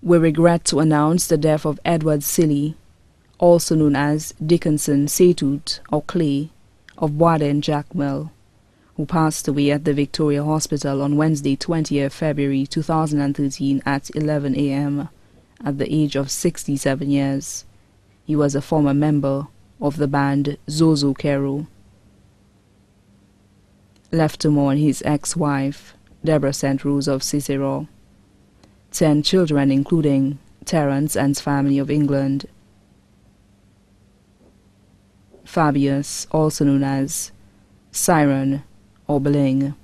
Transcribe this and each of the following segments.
We regret to announce the death of Edward Silly, also known as Dickinson Setut or Clay, of Bwaden Jacmel, who passed away at the Victoria Hospital on Wednesday, 20th February 2013 at 11 a.m. at the age of 67 years. He was a former member of the band Zozo Kero. Left to mourn his ex-wife, Deborah St. Rose of Cicero. 10 children including Terence and family of England. Fabius, also known as Siren or Beling.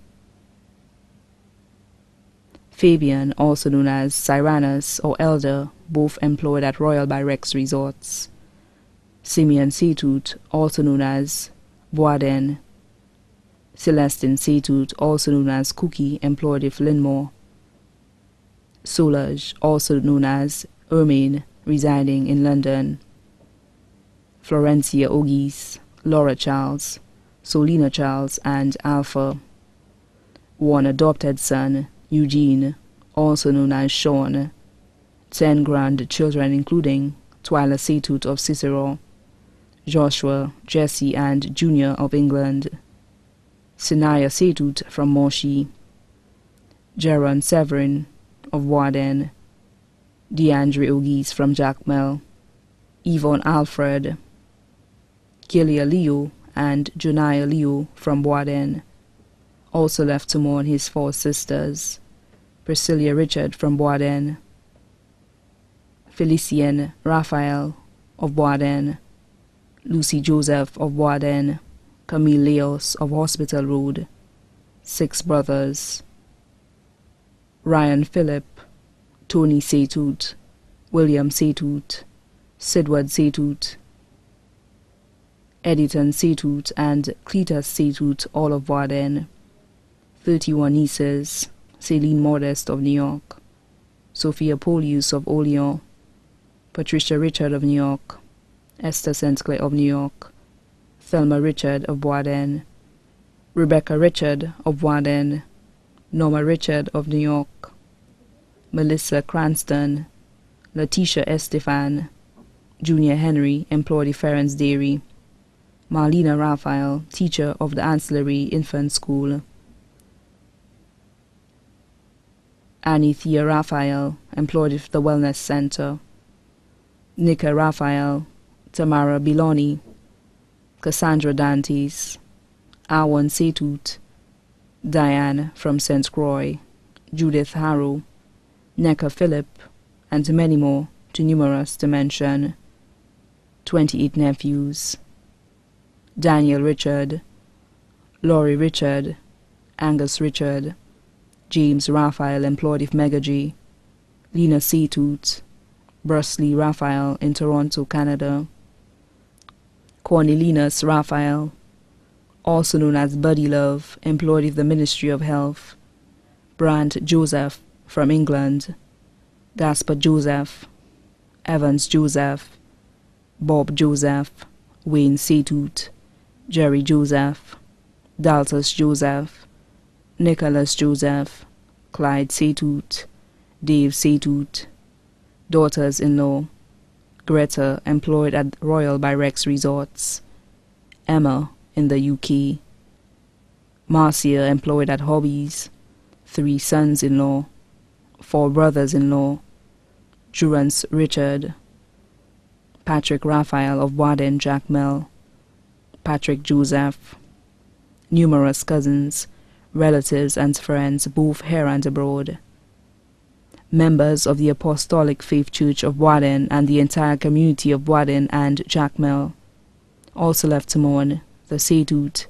Fabian, also known as Cyranus or Elder, both employed at Royal Byrex Resorts. Simeon Setut, also known as Bwaden. Celestine Setut, also known as Cookie, employed with Linmore. Solage, also known as Ermaine, residing in London. Florencia Ogis, Laura Charles, Solina Charles, and Alpha. One adopted son, Eugene, also known as Sean. 10 grandchildren including Twyla Setut of Cicero, Joshua, Jesse, and Junior of England. Sinaya Setut from Moshi. Jaron Severin of Bwaden. DeAndre Ogis from Jacmel. Yvonne Alfred. Kilia Leo and Joniah Leo from Bwaden. Also left to mourn his 4 sisters. Priscilla Richard from Bwaden. Felician Raphael of Bwaden. Lucy Joseph of Bwaden. Camille Leos of Hospital Road. 6 brothers. Ryan Phillip, Tony Setut, William Setut, Sidward Setut, Editon Setut, and Cletus Setut, all of Bwaden. 31 nieces, Celine Modest of New York, Sophia Polius of Olean, Patricia Richard of New York, Esther St. Clair of New York, Thelma Richard of Bwaden, Rebecca Richard of Bwaden, Norma Richard of New York, Melissa Cranston, Letitia Estefan, Junior Henry, employed at Ferens Dairy, Marlena Raphael, teacher of the Ancillary Infant School, Annie Thea Raphael, employed at the Wellness Center, Nika Raphael, Tamara Biloni, Cassandra Dantes, Awan Setut, Diane from St. Croix, Judith Harrow, Neka Phillip, and many more, too numerous to mention. 28 nephews. Daniel Richard, Laurie Richard, Angus Richard, James Raphael, employed with Megagy, Lena Setut, Bruce Lee Raphael in Toronto, Canada, Cornelius Raphael, also known as Buddy Love, employed with the Ministry of Health, Brant Joseph from England, Gaspar Joseph, Evans Joseph, Bob Joseph, Wayne Setut, Jerry Joseph, Daltas Joseph, Nicholas Joseph, Clyde Setut, Dave Setut, daughters-in-law, Greta, employed at Royal Byrex Resorts, Emma, in the UK, Marcia, employed at Hobbies, 3 sons-in-law, 4 brothers-in-law, Durance Richard, Patrick Raphael of Bwaden Jacmel, Patrick Joseph, numerous cousins, relatives and friends both here and abroad, members of the Apostolic Faith Church of Bwaden and the entire community of Bwaden and Jacmel. Also left to mourn the Setut,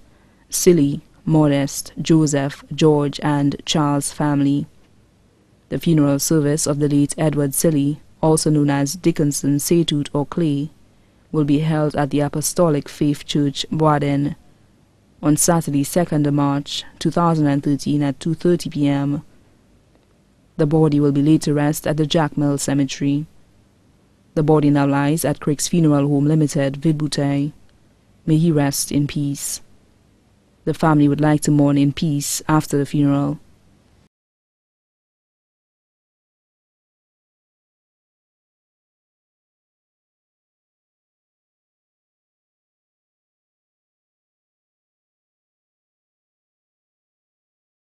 Silly, Modest, Joseph, George, and Charles family. The funeral service of the late Edward Silly, also known as Dickinson Setut or Clay, will be held at the Apostolic Faith Church, Bwaden, on Saturday, 2nd March 2013 at 2:30 p.m. The body will be laid to rest at the Jacmel Cemetery. The body now lies at Crick's Funeral Home Limited, Vidbouteille. May he rest in peace. The family would like to mourn in peace after the funeral.